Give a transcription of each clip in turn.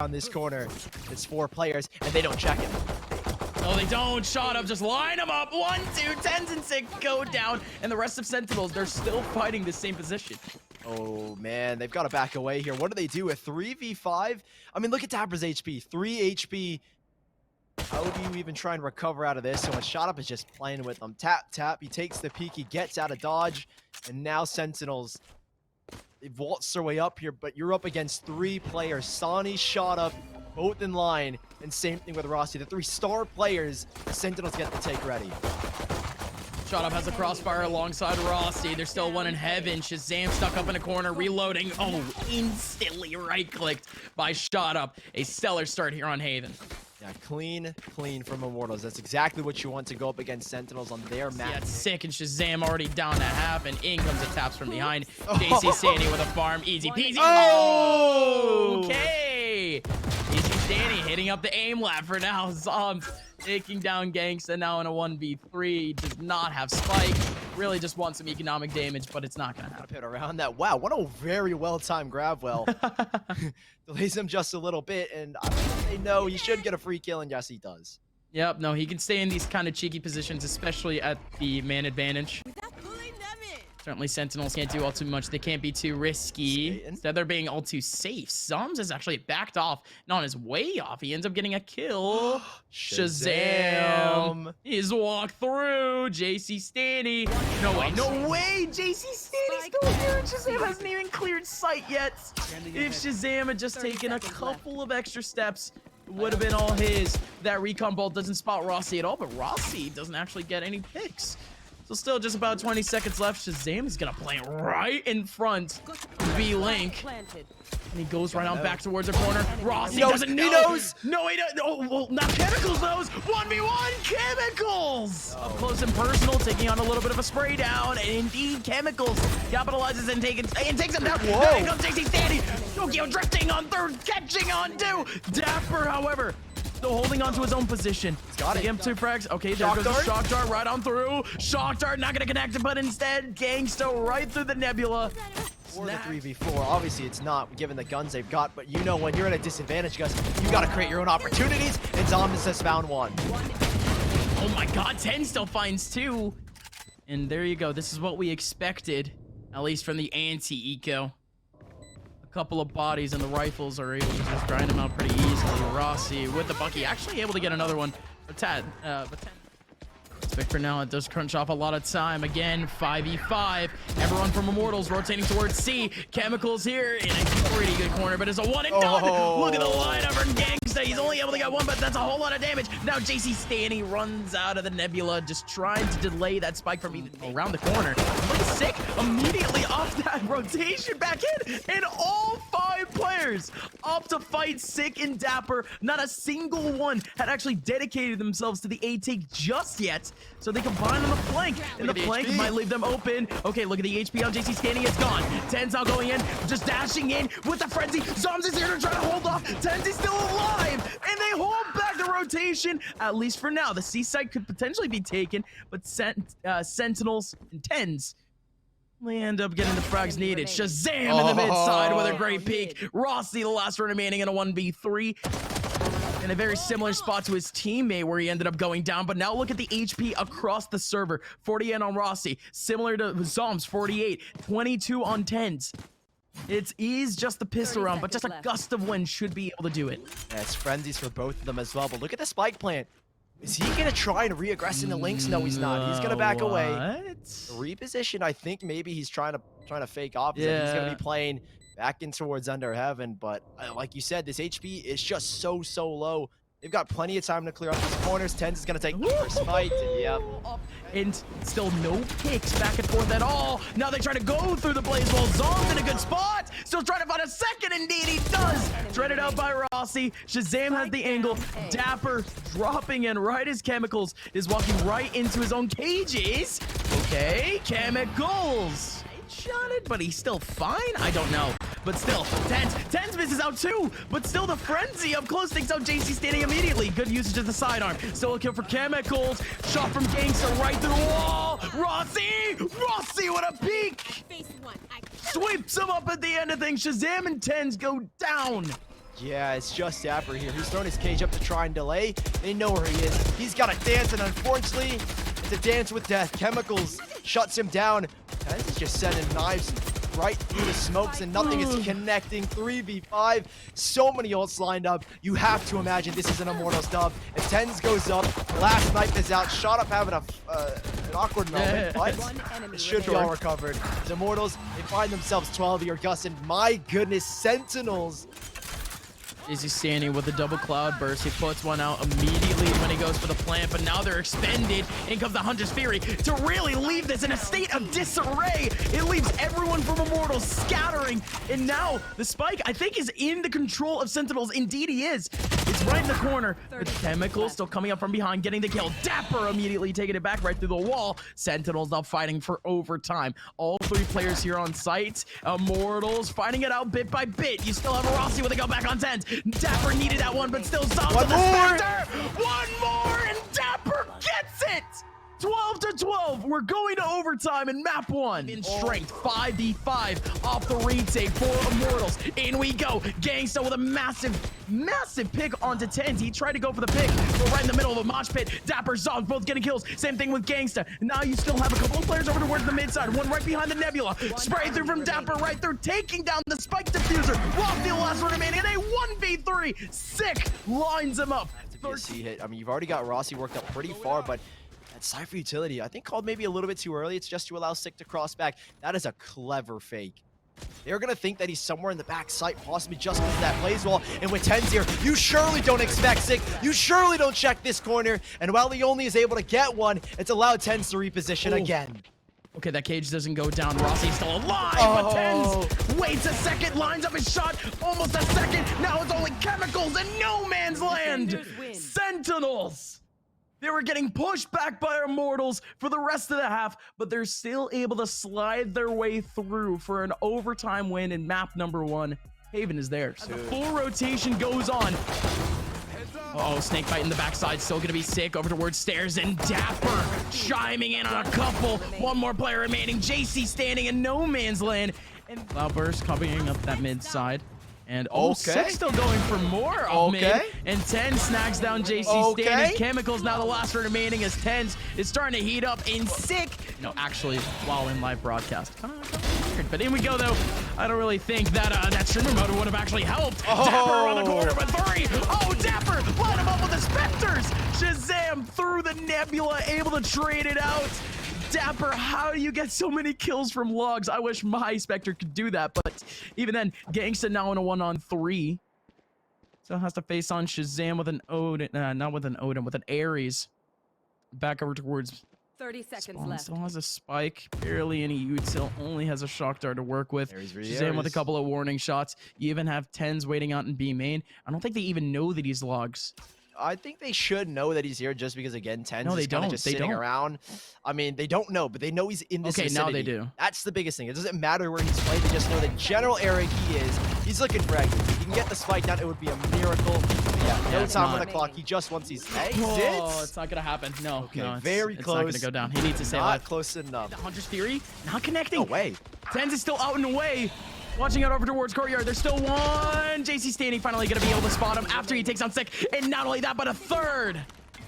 on this corner. It's 4 players, and they don't check it. No, they don't. Shot up. Just line them up. 1, 2, 10s and 6 go down. And the rest of Sentinels, they're still fighting the same position. Oh, man. They've got to back away here. What do they do? A 3v5? I mean, look at Dapper's HP. 3 HP. How do you even try and recover out of this? So Shot Up is just playing with them. Tap, tap. He takes the peek. He gets out of dodge. And now Sentinels, they waltz their way up here, but you're up against 3 players. Sani, Shot Up, both in line. And same thing with Rossi. The 3 star players, the Sentinels get to take ready. Shot Up has a crossfire alongside Rossi. There's still one in heaven. Shazam stuck up in a corner, reloading. Oh, instantly right-clicked by Shot Up. A stellar start here on Haven. Yeah, clean from Immortals. That's exactly what you want to go up against Sentinels on their map. Yeah, it's sick, and Shazam already down to half, and in comes the taps from behind. JC Sandy with a farm. Easy peasy. Oh! Okay. Easy Sandy hitting up the aim lab for now. Zombs taking down Gangsta now in a 1v3. Does not have Spike. Really just wants some economic damage, but it's not going to happen. Pit around that. Wow, what a very well-timed grab. Well, delays him just a little bit, and I don't say no, he should get a free kill, and yes, he does. Yep, no, he can stay in these kind of cheeky positions, especially at the man advantage. Certainly Sentinels can't do all too much. They can't be too risky. Instead, they're being all too safe. Zoms is actually backed off. Not on his way off. He ends up getting a kill. Shazam is walked through. JC Stanny. No way. No way. JC Stanny's still here. And Shazam hasn't even cleared sight yet. If Shazam had just taken a couple of extra steps, it would have been all his. That recon bolt doesn't spot Rossi at all, but Rossi doesn't actually get any picks. So still just about 20 seconds left. Shazam is going to play right in front. B-Link. And he goes right on back towards the corner. Rossi doesn't know. He knows. No, he doesn't. Oh, well, now Chemicals knows. 1v1 Chemicals. Up close and personal, taking on a little bit of a spray down. And indeed, Chemicals capitalizes and takes him down. Whoa. There comes JC Standing. Tokyo drifting on third, catching on 2. Dapper, however, still holding on to his own position. He's got it. Give him 2 frags. Okay, there goes the shock dart right on through. Shock dart not gonna connect, but instead, Gangsta right through the nebula. Or the 3v4. Obviously, it's not given the guns they've got, but you know when you're at a disadvantage, guys, you gotta create your own opportunities, and Zombies has found one. Oh my god, 10 still finds 2. And there you go. This is what we expected, at least from the anti-eco. Couple of bodies and the rifles are able to just grind them out pretty easily. Rossi with the Bucky actually able to get another one. But Tad, for now, it does crunch off a lot of time. Again, 5v5. Everyone from Immortals rotating towards C. Chemicals here in a pretty good corner, but it's a one and done. Look at the lineup for Gangsta. He's only able to get 1, but that's a whole lot of damage. Now JC Stanny runs out of the nebula, just trying to delay that spike from even around the corner. Look sick. Immediately off that rotation back in, and all 5 players opt to fight Sick and Dapper. Not a single one had actually dedicated themselves to the A take just yet. So they combine on the flank, and the flank might leave them open. Okay, look at the HP on JC Standing. It's gone. 10's now going in, just dashing in with the frenzy. Zoms is here to try to hold off. 10's is still alive, and they hold back the rotation, at least for now. The C site could potentially be taken, but Sentinels and 10's they end up getting the frags needed. Shazam in the mid side with a great peek. Rossi, the last one remaining in a 1v3. In a very similar spot to his teammate where he ended up going down. But now look at the HP across the server. 48 on Rossi. Similar to Zoms, 48. 22 on 10's. He's just the pistol round, but just a gust of wind should be able to do it. Yeah, it's frenzies for both of them as well. But look at the spike plant. Is he going to try and re-aggress in the links? No, he's not. He's going to back away. Reposition, I think maybe he's trying to fake off. Yeah. He's going to be playing back in towards Under Heaven, but like you said, this HP is just so low. They've got plenty of time to clear up these corners. 10's is going to take the first fight. Yep. And still no picks back and forth at all. Now they try to go through the blaze wall. Zom's in a good spot. Still trying to find a second. Indeed, he does. Dreaded out by Rossi. Shazam has the angle. Dapper dropping in right as Chemicals is walking right into his own cages. Okay, Chemicals. Shot it, but he's still fine. I don't know. But still, 10's misses out too. But still, the frenzy up close takes out JC Standing immediately. Good usage of the sidearm. Still a kill for Chemicals. Shot from Gangsta right through the wall. Rossi with a peek. Sweeps him up at the end of things. Shazam and 10's go down. Yeah, it's just Dapper here. He's thrown his cage up to try and delay. They know where he is. He's got to dance, and unfortunately, it's a dance with death. Chemicals shuts him down. Tens is just sending knives right through the smokes, and nothing is connecting. 3v5. So many ults lined up. You have to imagine this is an Immortals dub. As Tens goes up, last knife is out. Shot up having an awkward moment, but it should be all recovered. The Immortals, they find themselves 12 here. Gus, and my goodness, Sentinels. JC standing with a double cloud burst. He puts one out immediately when he goes for the plant, but now they're expended. In comes the Hunter's Fury to really leave this in a state of disarray. It leaves everyone from Immortals scattering, and now the spike, I think, is in the control of Sentinels. Indeed, he is. It's right in the corner. The Chemicals still coming up from behind, getting the kill. Dapper immediately taking it back right through the wall. Sentinels now fighting for overtime. All three players here on site. Immortals fighting it out bit by bit. You still have a Rossi with a go back on 10. Dapper needed that one, but still solves the Spectre. One more, and Dapper gets it. 12-12. We're going to overtime in map 1. In strength, 5v5 off the retake for Immortals. In we go. Gangsta with a massive pick onto Tens. He tried to go for the pick, but right in the middle of a mosh pit. Dapper, Zogs both getting kills. Same thing with Gangsta. Now you still have a couple of players over towards the mid side. One right behind the Nebula. Spray through from Dapper right through, taking down the spike diffuser. Lost the last one remaining, and a 1v3. Sick lines him up. BSC hit. I mean, you've already got Rossi worked up pretty far, but that Cypher utility, I think, called maybe a little bit too early. It's just to allow Sick to cross back. That is a clever fake. They're going to think that he's somewhere in the back site, possibly just because of that blaze wall. And with Tens here, you surely don't expect Sick. You surely don't check this corner. And while he only is able to get one, it's allowed Tens to reposition again. Okay, that cage doesn't go down. Rossi's still alive, but Tens waits a second, lines up his shot, almost a second. Now it's only Chemicals and no man's land. Sentinels. They were getting pushed back by Immortals for the rest of the half, but they're still able to slide their way through for an overtime win in map number 1. Haven is there. So the full rotation goes on. Oh, Snakebite in the backside, still gonna be sick. Over towards stairs, and Dapper chiming in on a couple. One more player remaining. JC standing in no man's land. And Cloudburst covering up that mid side. And Sick still going for more of mid. And 10 snags down JC standing. Chemicals now the last one remaining as 10 is starting to heat up in Sick. No, actually, while in live broadcast. Weird. But in we go, though. I don't really think that that streamer mode would have actually helped. Dapper on the corner with 3. Oh, Dapper line him up with the Spectres. Shazam through the Nebula, able to trade it out. Dapper, how do you get so many kills from logs? I wish my Spectre could do that, but even then, Gangsta now in a 1-on-3. Still has to face on Shazam with an Odin, not with an Odin, with an Ares. Back over towards 30 seconds Spawn. left. Still has a spike, barely any util, only has a shock dart to work with. Shazam with a couple of warning shots. You even have 10s waiting out in B main. I don't think they even know that he's logs. I think they should know that he's here just because, again, Tens no, is kind of just sitting don't. around. I mean, they don't know, but they know he's in this vicinity. Now they do. That's the biggest thing. It doesn't matter where he's played. They just know the general area he is. He's looking for exits. If he can get the spike down, it would be a miracle. But yeah, no time on the clock. He just wants these exits. Oh, it's not going to happen. No, okay, no, very it's close. Not going to go down. He needs to save Not that. close enough. The Hunter's Fury, not connecting. No way. 10s is still out and away. Watching out over towards Courtyard. There's still one. JC standing, finally going to be able to spot him after he takes on Sick. And not only that, but a third.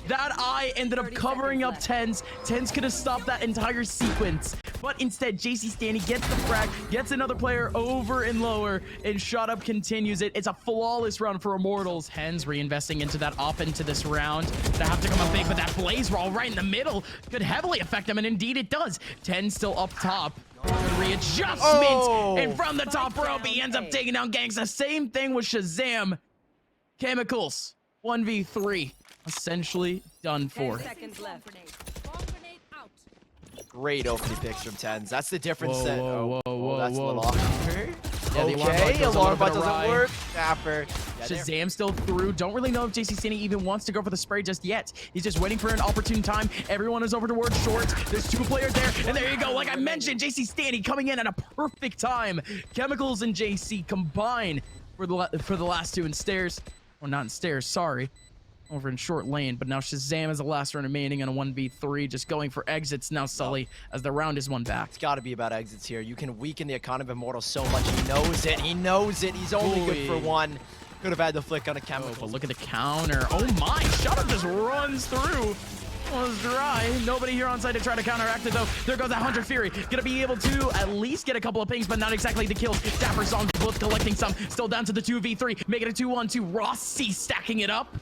That eye ended up covering up 10s. 10s could have stopped that entire sequence. But instead, JC Stanley gets the frag, gets another player over and lower, and Shot Up continues it. It's a flawless round for Immortals. Hens reinvesting into that op into this round. They have to come up big, but that blaze roll right in the middle could heavily affect them, and indeed it does. 10 still up top. Readjustment, and from the top rope, he ends up taking down Gangsta. Same thing with Shazam. Chemicals, 1v3, essentially done for. 10 seconds left. Great opening picks from 10s. That's the difference. Whoa, That's a little awkward. Yeah, okay, alarm bot doesn't work. Dapper. Shazam still through. Don't really know if JC Stanley even wants to go for the spray just yet. He's just waiting for an opportune time. Everyone is over towards short. There's 2 players there, and there you go. Like I mentioned, JC Stanley coming in at a perfect time. Chemicals and JC combine for the last 2 in stairs. Well, not in stairs, sorry. Over in short lane, but now Shazam is the last one remaining on a 1v3, just going for exits now, Sully, as the round is won back. It's got to be about exits here. You can weaken the economy of Immortals so much. He knows it. He knows it. He's only good for 1. Could have had the flick on a Oh, chemical. but look at the counter. Oh my, Shut-Up just runs through. Was dry. Nobody here on site to try to counteract it though. There goes that 100 Fury. Gonna be able to at least get a couple of pings, but not exactly the kills. Dapper Song both collecting some. Still down to the 2v3. Making it a 2-1-2. Rossi stacking it up.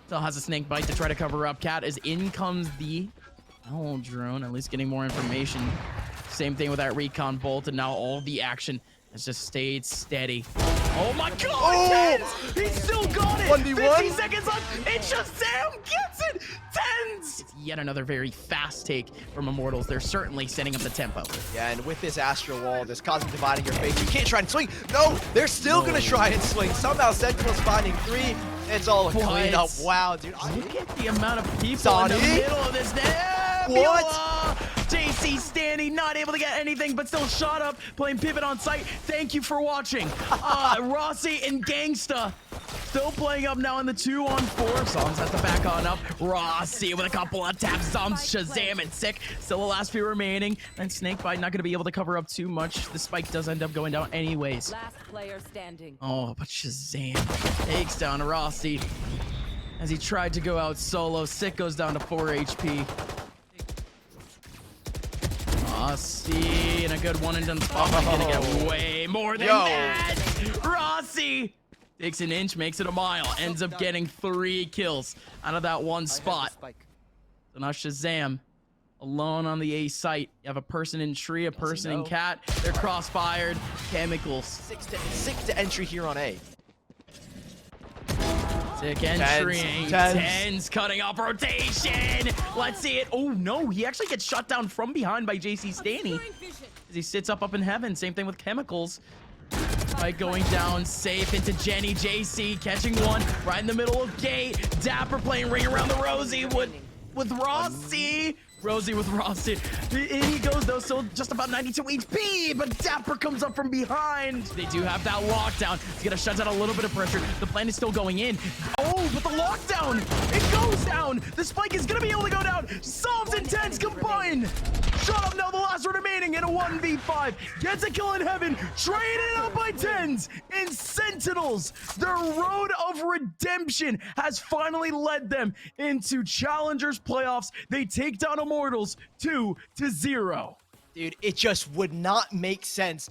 Still has a snake bite to try to cover up. Cat as in comes the drone. At least getting more information. Same thing with that recon bolt, and now all the action has just stayed steady. Oh my god! Oh! Tens! He still got it! 1v1? 50 seconds left! It's just Sam gets it! Tens! It's yet another very fast take from Immortals. They're certainly setting up the tempo. Yeah, and with this Astral Wall, this Cosmic Divide in your face, you can't try and swing. No, they're still gonna try and swing. Somehow Sentinels finding 3. It's all a cleanup. Wow, dude. Look at the amount of people Sonny? in the middle of this. What? JC standing, not able to get anything, but still shot up, playing pivot on site. Thank you for watching. Rossi and Gangsta still playing up now in the 2-on-4. Zombs at the back on up. Rossi with a couple of taps. Zombs, Shazam, and Sick. Still the last few remaining. And Snakebite not going to be able to cover up too much. The spike does end up going down anyways. Last player standing. Oh, but Shazam takes down Rossi as he tried to go out solo. Sick goes down to 4 HP. Rossi and a good one and done spot. He's gonna get way more than that. Rossi takes an inch, makes it a mile, ends up getting 3 kills out of that one spot. So now Shazam alone on the A site. You have a person in tree, a person in cat. They're cross-fired. Chemicals. 6 to entry here on A. Sick entry. Tens. Tens cutting off rotation. Let's see it. Oh no, he actually gets shot down from behind by JC Stanny as he sits up in heaven. Same thing with Chemicals. Right, going down safe into Jenny. JC catching one right in the middle of gate. Dapper playing ring around the Rosie with Rossi. Rosie with Rossi. In he goes though, still just about 92 HP, but Dapper comes up from behind. They do have that lockdown. He's gonna shut down a little bit of pressure. The plan is still going in. Oh, but the lockdown, it goes down. The spike is gonna be able to go down. Psalms and Tens combined. Shut up now, the last one remaining in a 1v5. Gets a kill in heaven, traded out by Tens in Sentinels. Their road of redemption has finally led them into Challengers playoffs. They take down Immortals 2-0. Dude, it just would not make sense.